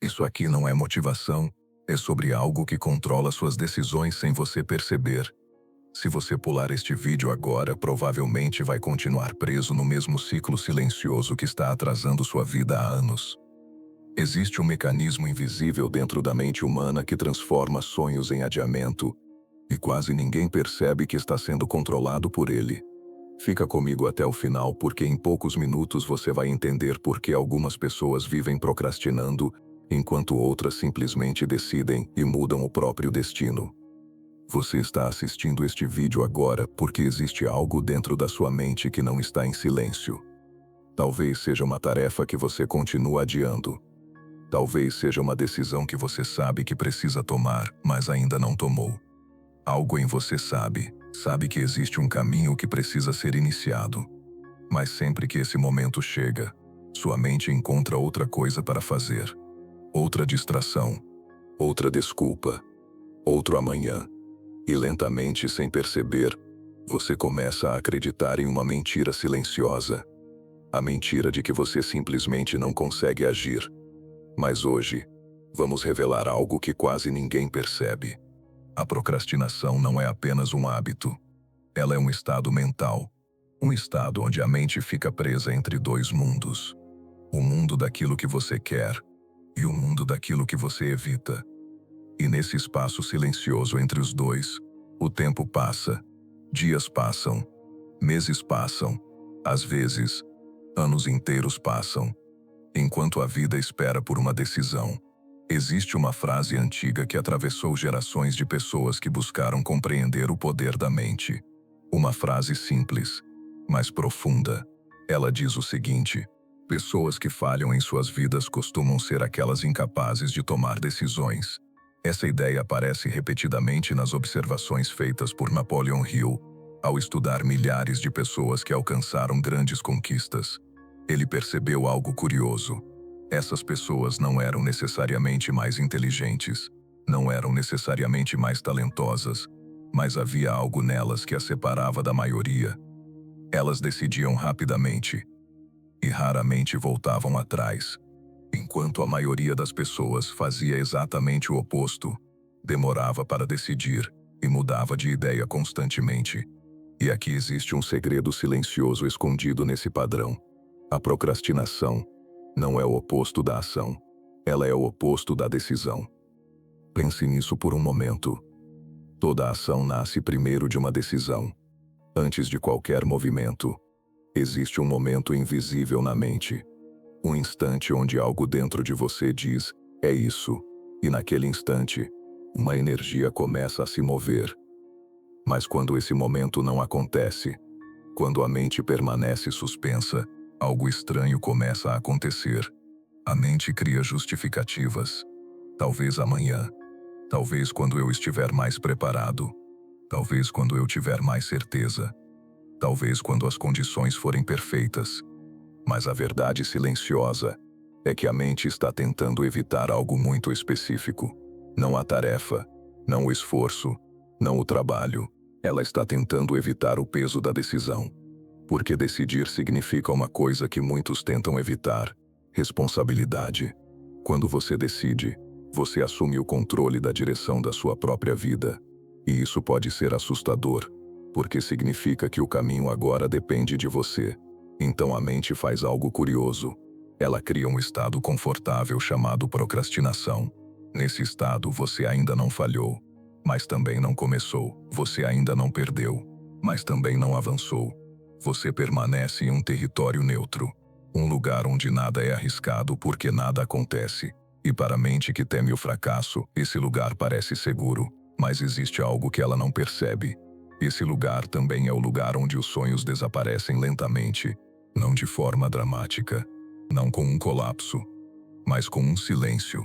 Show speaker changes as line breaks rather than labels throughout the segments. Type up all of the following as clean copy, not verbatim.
Isso aqui não é motivação, é sobre algo que controla suas decisões sem você perceber. Se você pular este vídeo agora, provavelmente vai continuar preso no mesmo ciclo silencioso que está atrasando sua vida há anos. Existe um mecanismo invisível dentro da mente humana que transforma sonhos em adiamento, e quase ninguém percebe que está sendo controlado por ele. Fica comigo até o final porque em poucos minutos você vai entender por que algumas pessoas vivem procrastinando, enquanto outras simplesmente decidem e mudam o próprio destino. Você está assistindo este vídeo agora porque existe algo dentro da sua mente que não está em silêncio. Talvez seja uma tarefa que você continua adiando. Talvez seja uma decisão que você sabe que precisa tomar, mas ainda não tomou. Algo em você sabe que existe um caminho que precisa ser iniciado. Mas sempre que esse momento chega, sua mente encontra outra coisa para fazer. Outra distração, outra desculpa, outro amanhã. E lentamente, sem perceber, você começa a acreditar em uma mentira silenciosa. A mentira de que você simplesmente não consegue agir. Mas hoje, vamos revelar algo que quase ninguém percebe. A procrastinação não é apenas um hábito. Ela é um estado mental. Um estado onde a mente fica presa entre dois mundos. O mundo daquilo que você quer e o mundo daquilo que você evita. E nesse espaço silencioso entre os dois, o tempo passa, dias passam, meses passam, às vezes, anos inteiros passam, enquanto a vida espera por uma decisão. Existe uma frase antiga que atravessou gerações de pessoas que buscaram compreender o poder da mente. Uma frase simples, mas profunda. Ela diz o seguinte: pessoas que falham em suas vidas costumam ser aquelas incapazes de tomar decisões. Essa ideia aparece repetidamente nas observações feitas por Napoleon Hill, ao estudar milhares de pessoas que alcançaram grandes conquistas. Ele percebeu algo curioso. Essas pessoas não eram necessariamente mais inteligentes, não eram necessariamente mais talentosas, mas havia algo nelas que as separava da maioria. Elas decidiam rapidamente e raramente voltavam atrás. Enquanto a maioria das pessoas fazia exatamente o oposto, demorava para decidir e mudava de ideia constantemente. E aqui existe um segredo silencioso escondido nesse padrão. A procrastinação não é o oposto da ação. Ela é o oposto da decisão. Pense nisso por um momento. Toda ação nasce primeiro de uma decisão. Antes de qualquer movimento, existe um momento invisível na mente. Um instante onde algo dentro de você diz, é isso. E naquele instante, uma energia começa a se mover. Mas quando esse momento não acontece, quando a mente permanece suspensa, algo estranho começa a acontecer. A mente cria justificativas. Talvez amanhã. Talvez quando eu estiver mais preparado. Talvez quando eu tiver mais certeza. Talvez quando as condições forem perfeitas. Mas a verdade silenciosa é que a mente está tentando evitar algo muito específico. Não a tarefa, não o esforço, não o trabalho. Ela está tentando evitar o peso da decisão. Porque decidir significa uma coisa que muitos tentam evitar: responsabilidade. Quando você decide, você assume o controle da direção da sua própria vida. E isso pode ser assustador, porque significa que o caminho agora depende de você. Então a mente faz algo curioso. Ela cria um estado confortável chamado procrastinação. Nesse estado você ainda não falhou, mas também não começou. Você ainda não perdeu, mas também não avançou. Você permanece em um território neutro. Um lugar onde nada é arriscado porque nada acontece. E para a mente que teme o fracasso, esse lugar parece seguro, mas existe algo que ela não percebe. Esse lugar também é o lugar onde os sonhos desaparecem lentamente. Não de forma dramática, não com um colapso, mas com um silêncio.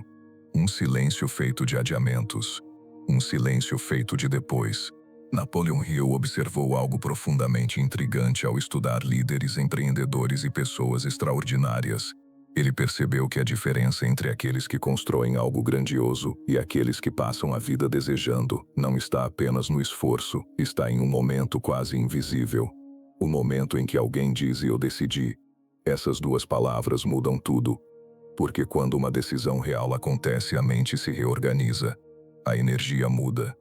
Um silêncio feito de adiamentos. Um silêncio feito de depois. Napoleon Hill observou algo profundamente intrigante ao estudar líderes, empreendedores e pessoas extraordinárias. Ele percebeu que a diferença entre aqueles que constroem algo grandioso e aqueles que passam a vida desejando não está apenas no esforço, está em um momento quase invisível. O momento em que alguém diz "eu decidi". Essas duas palavras mudam tudo. Porque quando uma decisão real acontece, a mente se reorganiza, a energia muda.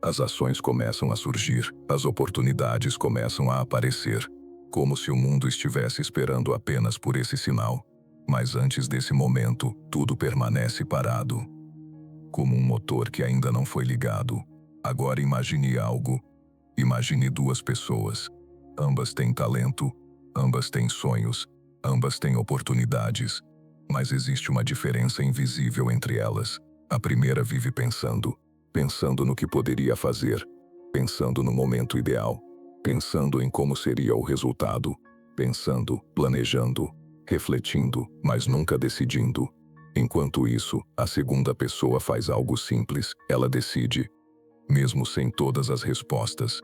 As ações começam a surgir, as oportunidades começam a aparecer, como se o mundo estivesse esperando apenas por esse sinal. Mas antes desse momento, tudo permanece parado, como um motor que ainda não foi ligado. Agora imagine algo. Imagine duas pessoas. Ambas têm talento, ambas têm sonhos, ambas têm oportunidades. Mas existe uma diferença invisível entre elas. A primeira vive pensando no que poderia fazer, pensando no momento ideal, pensando em como seria o resultado, pensando, planejando, refletindo, mas nunca decidindo. Enquanto isso, a segunda pessoa faz algo simples, ela decide. Mesmo sem todas as respostas,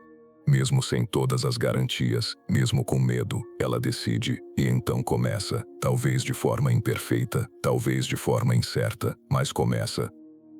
mesmo sem todas as garantias, mesmo com medo, ela decide, e então começa, talvez de forma imperfeita, talvez de forma incerta, mas começa.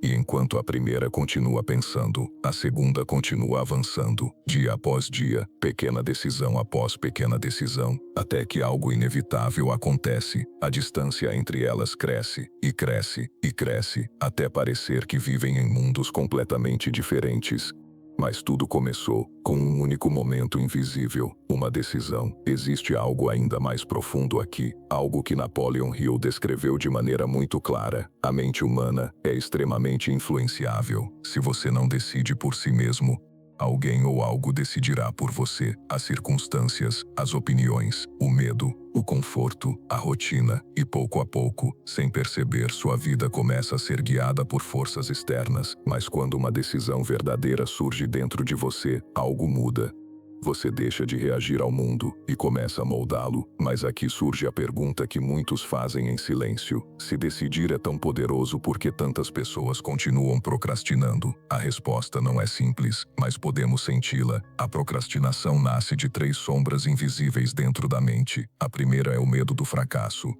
E enquanto a primeira continua pensando, a segunda continua avançando, dia após dia, pequena decisão após pequena decisão, até que algo inevitável acontece. A distância entre elas cresce, e cresce, e cresce, até parecer que vivem em mundos completamente diferentes. Mas tudo começou com um único momento invisível, uma decisão. Existe algo ainda mais profundo aqui, algo que Napoleon Hill descreveu de maneira muito clara. A mente humana é extremamente influenciável. Se você não decide por si mesmo, alguém ou algo decidirá por você. As circunstâncias, as opiniões, o medo, o conforto, a rotina, e pouco a pouco, sem perceber, sua vida começa a ser guiada por forças externas. Mas quando uma decisão verdadeira surge dentro de você, algo muda. Você deixa de reagir ao mundo e começa a moldá-lo. Mas aqui surge a pergunta que muitos fazem em silêncio: se decidir é tão poderoso, por que tantas pessoas continuam procrastinando? A resposta não é simples, mas podemos senti-la. A procrastinação nasce de 3 sombras invisíveis dentro da mente. A primeira é o medo do fracasso.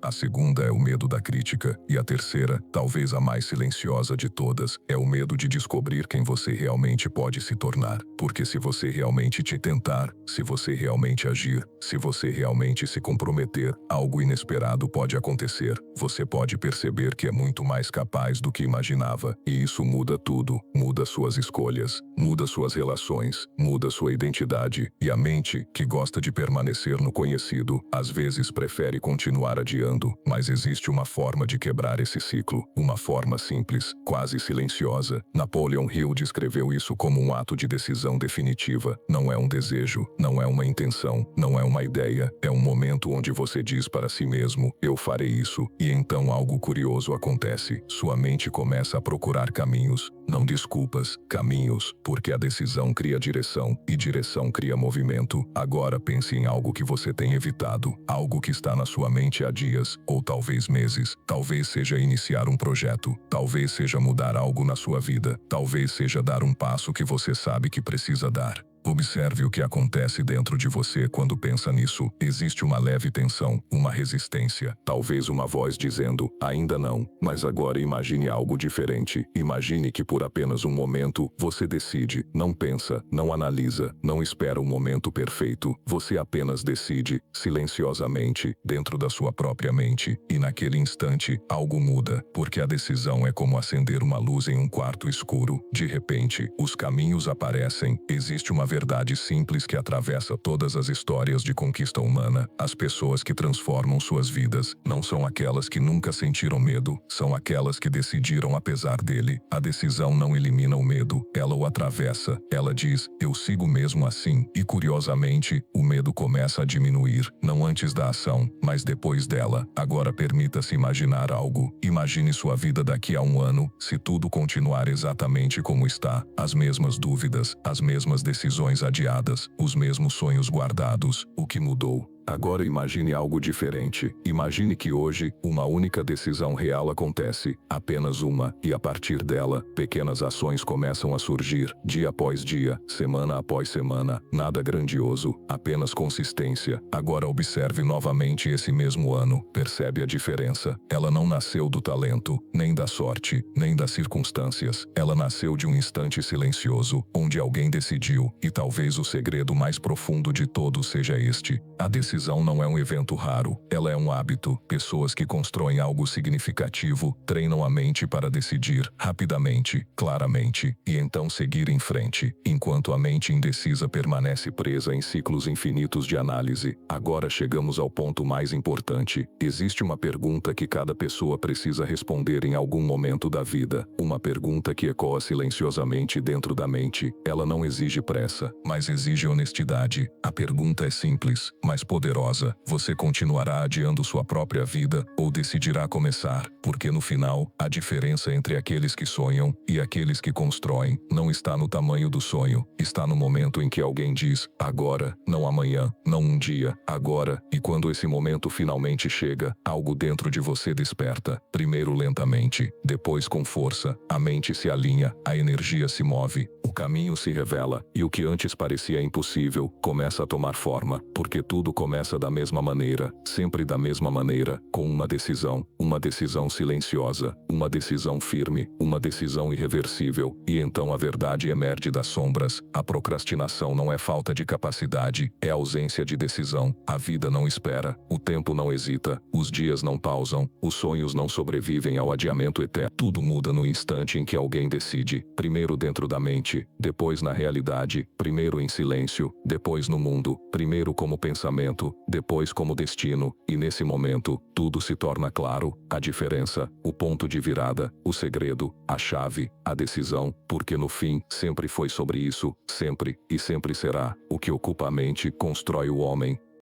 A segunda é o medo da crítica, e a terceira, talvez a mais silenciosa de todas, é o medo de descobrir quem você realmente pode se tornar. Porque se você realmente te tentar, se você realmente agir, se você realmente se comprometer, algo inesperado pode acontecer. Você pode perceber que é muito mais capaz do que imaginava, e isso muda tudo. Muda suas escolhas, muda suas relações, muda sua identidade, e a mente, que gosta de permanecer no conhecido, às vezes prefere continuar adiante. Mas existe uma forma de quebrar esse ciclo, uma forma simples, quase silenciosa. Napoleon Hill descreveu isso como um ato de decisão definitiva. Não é um desejo, não é uma intenção, não é uma ideia, é um momento onde você diz para si mesmo: eu farei isso, e então algo curioso acontece. Sua mente começa a procurar caminhos, não desculpas, caminhos, porque a decisão cria direção, e direção cria movimento. Agora pense em algo que você tem evitado, algo que está na sua mente há dias, ou talvez meses. Talvez seja iniciar um projeto, talvez seja mudar algo na sua vida, talvez seja dar um passo que você sabe que precisa dar. Observe o que acontece dentro de você quando pensa nisso. Existe uma leve tensão, uma resistência, talvez uma voz dizendo: ainda não. Mas agora imagine algo diferente. Imagine que por apenas um momento, você decide, não pensa, não analisa, não espera o momento perfeito. Você apenas decide, silenciosamente, dentro da sua própria mente. E naquele instante, algo muda, porque a decisão é como acender uma luz em um quarto escuro. De repente, os caminhos aparecem. Existe uma verdade simples que atravessa todas as histórias de conquista humana. As pessoas que transformam suas vidas não são aquelas que nunca sentiram medo, são aquelas que decidiram apesar dele. A decisão não elimina o medo, ela o atravessa. Ela diz: eu sigo mesmo assim. E curiosamente, o medo começa a diminuir, não antes da ação, mas depois dela. Agora permita-se imaginar algo. Imagine sua vida daqui a um ano, se tudo continuar exatamente como está. As mesmas dúvidas, as mesmas decisões adiadas, os mesmos sonhos guardados. O que mudou? Agora imagine algo diferente. Imagine que hoje, uma única decisão real acontece, apenas uma, e a partir dela, pequenas ações começam a surgir, dia após dia, semana após semana. Nada grandioso, apenas consistência. Agora observe novamente esse mesmo ano. Percebe a diferença? Ela não nasceu do talento, nem da sorte, nem das circunstâncias. Ela nasceu de um instante silencioso, onde alguém decidiu, e talvez o segredo mais profundo de todos seja este: a decisão decisão não é um evento raro, ela é um hábito. Pessoas que constroem algo significativo treinam a mente para decidir rapidamente, claramente, e então seguir em frente, enquanto a mente indecisa permanece presa em ciclos infinitos de análise. Agora chegamos ao ponto mais importante. Existe uma pergunta que cada pessoa precisa responder em algum momento da vida. Uma pergunta que ecoa silenciosamente dentro da mente. Ela não exige pressa, mas exige honestidade. A pergunta é simples, mas poderosa. Você continuará adiando sua própria vida ou decidirá começar? Porque no final, a diferença entre aqueles que sonham e aqueles que constroem não está no tamanho do sonho, está no momento em que alguém diz, agora, não amanhã, não um dia, agora, e quando esse momento finalmente chega, algo dentro de você desperta, primeiro lentamente, depois com força, a mente se alinha, a energia se move, o caminho se revela, e o que antes parecia impossível, começa a tomar forma, porque tudo começa da mesma maneira, sempre da mesma maneira, com uma decisão silenciosa, uma decisão firme, uma decisão irreversível, e então a verdade emerge das sombras. A procrastinação não é falta de capacidade, é ausência de decisão. A vida não espera, o tempo não hesita, os dias não pausam, os sonhos não sobrevivem ao adiamento eterno. Tudo muda no instante em que alguém decide, primeiro dentro da mente, depois na realidade, primeiro em silêncio, depois no mundo, primeiro como pensamento, depois como destino, e nesse momento, tudo se torna claro, a diferença, o ponto de virada, o segredo, a chave, a decisão, porque no fim, sempre foi sobre isso, sempre, e sempre será. O que ocupa a mente constrói o homem,